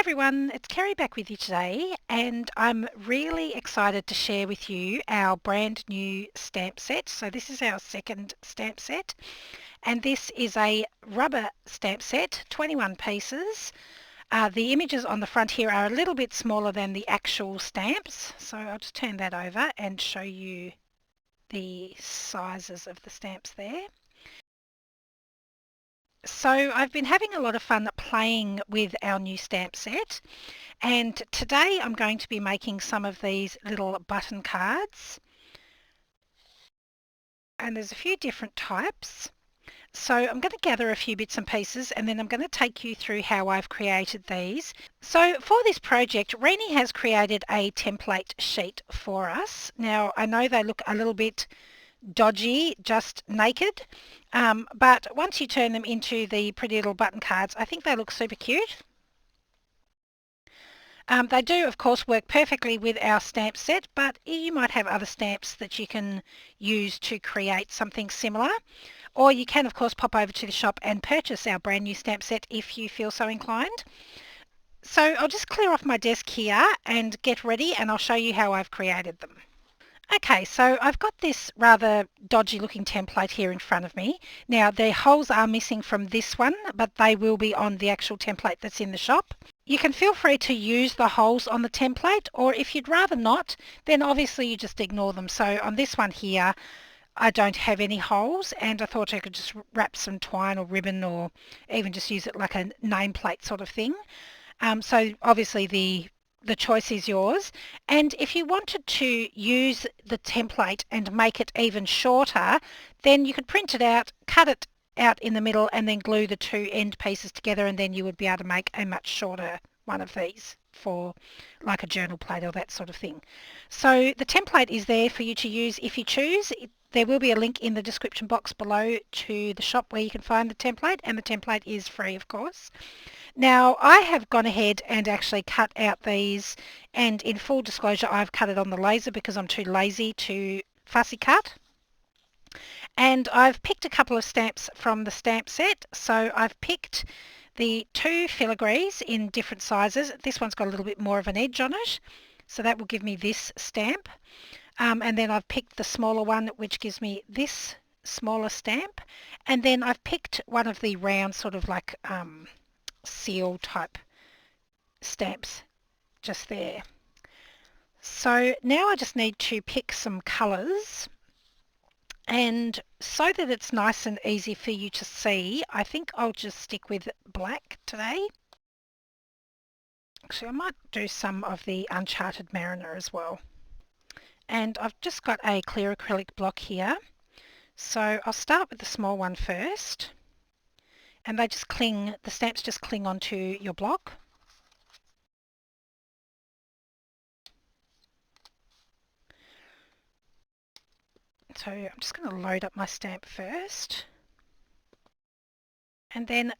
Everyone, it's Kerry back with you today, and I'm really excited to share with you our brand new stamp set. So this is our second stamp set, and this is a rubber stamp set, 21 pieces. The images on the front here are a little bit smaller than the actual stamps, so I'll just turn that over and show you the sizes of the stamps there. So I've been having a lot of fun playing with our new stamp set, and today I'm going to be making some of these little button cards, and there's a few different types. So I'm going to gather a few bits and pieces, and then I'm going to take you through how I've created these. So for this project, Renee has created a template sheet for us. Now I know they look a little bit dodgy, just naked, but once you turn them into the pretty little button cards, I think they look super cute. They do, of course, work perfectly with our stamp set, but you might have other stamps that you can use to create something similar. Or you can, of course, pop over to the shop and purchase our brand new stamp set if you feel so inclined. So I'll just clear off my desk here and get ready, and I'll show you how I've created them. Okay, so I've got this rather dodgy looking template here in front of me. Now the holes are missing from this one, but they will be on the actual template that's in the shop. You can feel free to use the holes on the template, or if you'd rather not, then obviously you just ignore them. So on this one here, I don't have any holes, and I thought I could just wrap some twine or ribbon, or even just use it like a nameplate sort of thing. So obviously the choice is yours. And if you wanted to use the template and make it even shorter, then you could print it out, cut it out in the middle, and then glue the two end pieces together, and then you would be able to make a much shorter one of these for like a journal plate or that sort of thing. So the template is there for you to use if you choose. There will be a link in the description box below to the shop where you can find the template, and the template is free, of course. Now I have gone ahead and actually cut out these, and in full disclosure I've cut it on the laser because I'm too lazy to fussy cut. And I've picked a couple of stamps from the stamp set. So I've picked the two filigrees in different sizes. This one's got a little bit more of an edge on it, so that will give me this stamp. And then I've picked the smaller one, which gives me this smaller stamp. And then I've picked one of the round sort of like seal type stamps just there. So now I just need to pick some colours, and so that it's nice and easy for you to see, I think I'll just stick with black today. Actually, I might do some of the Uncharted Mariner as well. And I've just got a clear acrylic block here. So I'll start with the small one first, and they just cling, the stamps just cling onto your block. So I'm just going to load up my stamp first, and then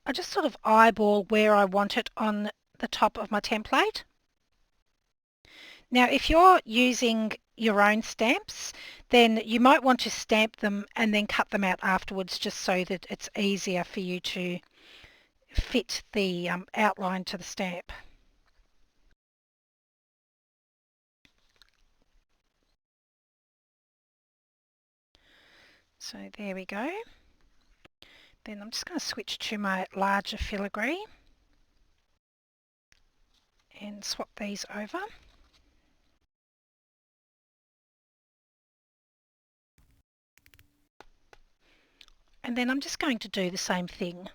I just sort of eyeball where I want it on the top of my template. Now if you're using your own stamps, then you might want to stamp them and then cut them out afterwards, just so that it's easier for you to fit the outline to the stamp. So there we go. Then I'm just going to switch to my larger filigree and swap these over. And then I'm just going to do the same thing.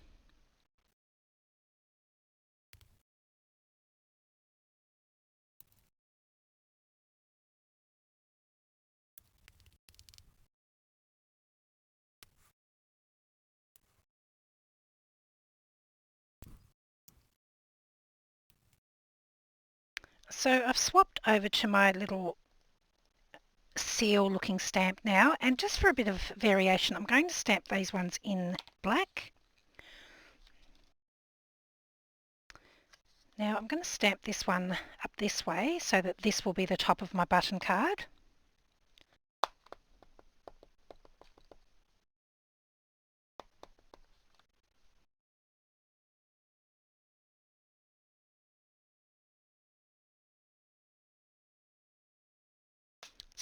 So I've swapped over to my little seal looking stamp now, and just for a bit of variation I'm going to stamp these ones in black. Now I'm going to stamp this one up this way so that this will be the top of my button card.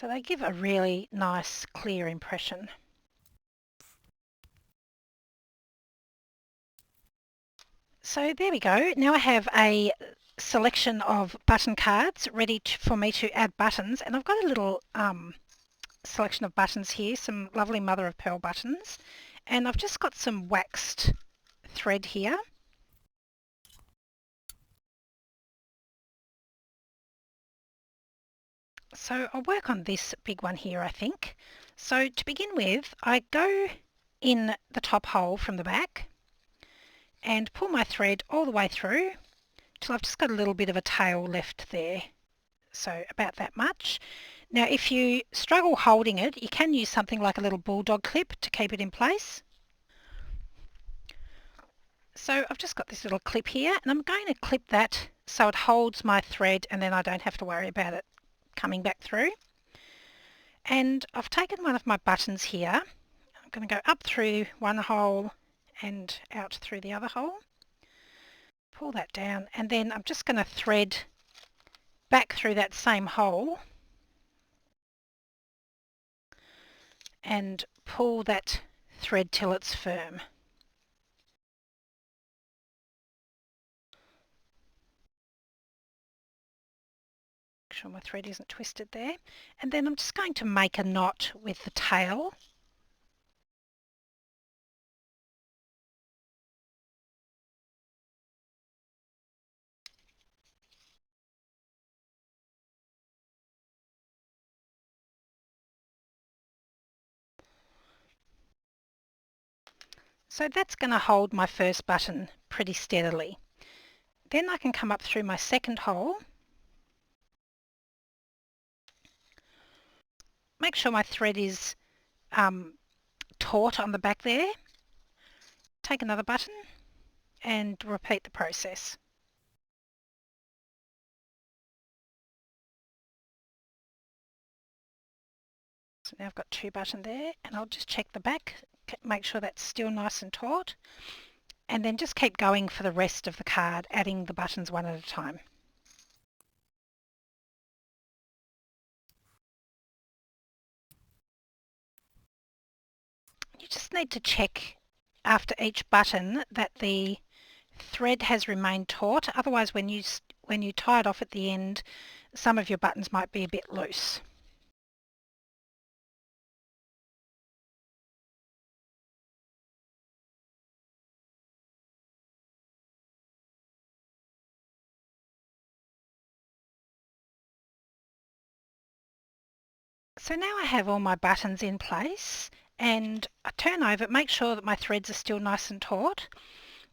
So they give a really nice, clear impression. So there we go. Now I have a selection of button cards ready for me to add buttons, and I've got a little selection of buttons here, some lovely mother of pearl buttons, and I've just got some waxed thread here. So I'll work on this big one here, I think. So to begin with, I go in the top hole from the back and pull my thread all the way through till I've just got a little bit of a tail left there. So about that much. Now if you struggle holding it, you can use something like a little bulldog clip to keep it in place. So I've just got this little clip here, and I'm going to clip that so it holds my thread and then I don't have to worry about it coming back through. And I've taken one of my buttons here. I'm going to go up through one hole and out through the other hole. Pull that down, and then I'm just going to thread back through that same hole and pull that thread till it's firm. Make sure my thread isn't twisted there. And then I'm just going to make a knot with the tail. So that's going to hold my first button pretty steadily. Then I can come up through my second hole. Make sure my thread is taut on the back there. Take another button and repeat the process. So now I've got two buttons there, and I'll just check the back, make sure that's still nice and taut, and then just keep going for the rest of the card, adding the buttons one at a time. You just need to check after each button that the thread has remained taut, otherwise when you tie it off at the end, some of your buttons might be a bit loose. So now I have all my buttons in place, and I turn over, make sure that my threads are still nice and taut.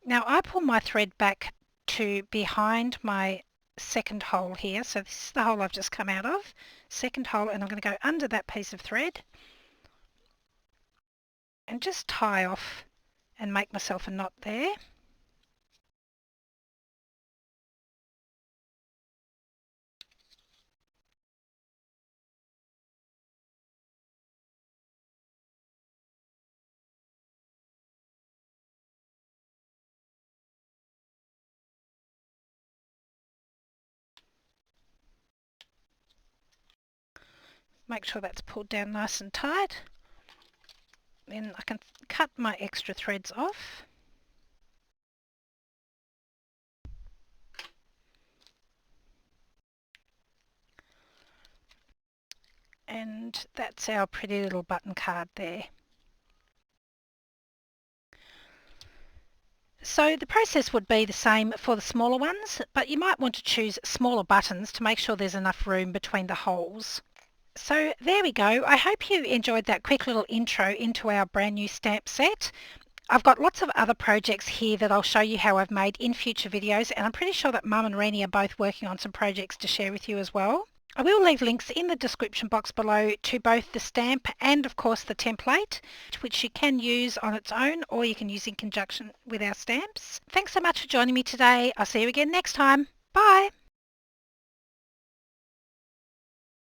Now I pull my thread back to behind my second hole here. So this is the hole I've just come out of, second hole, and I'm going to go under that piece of thread and just tie off and make myself a knot there. Make sure that's pulled down nice and tight. Then I can cut my extra threads off. And that's our pretty little button card there. So the process would be the same for the smaller ones, but you might want to choose smaller buttons to make sure there's enough room between the holes. So there we go. I hope you enjoyed that quick little intro into our brand new stamp set. I've got lots of other projects here that I'll show you how I've made in future videos, and I'm pretty sure that Mum and Rennie are both working on some projects to share with you as well. I will leave links in the description box below to both the stamp and of course the template, which you can use on its own or you can use in conjunction with our stamps. Thanks so much for joining me today. I'll see you again next time. Bye!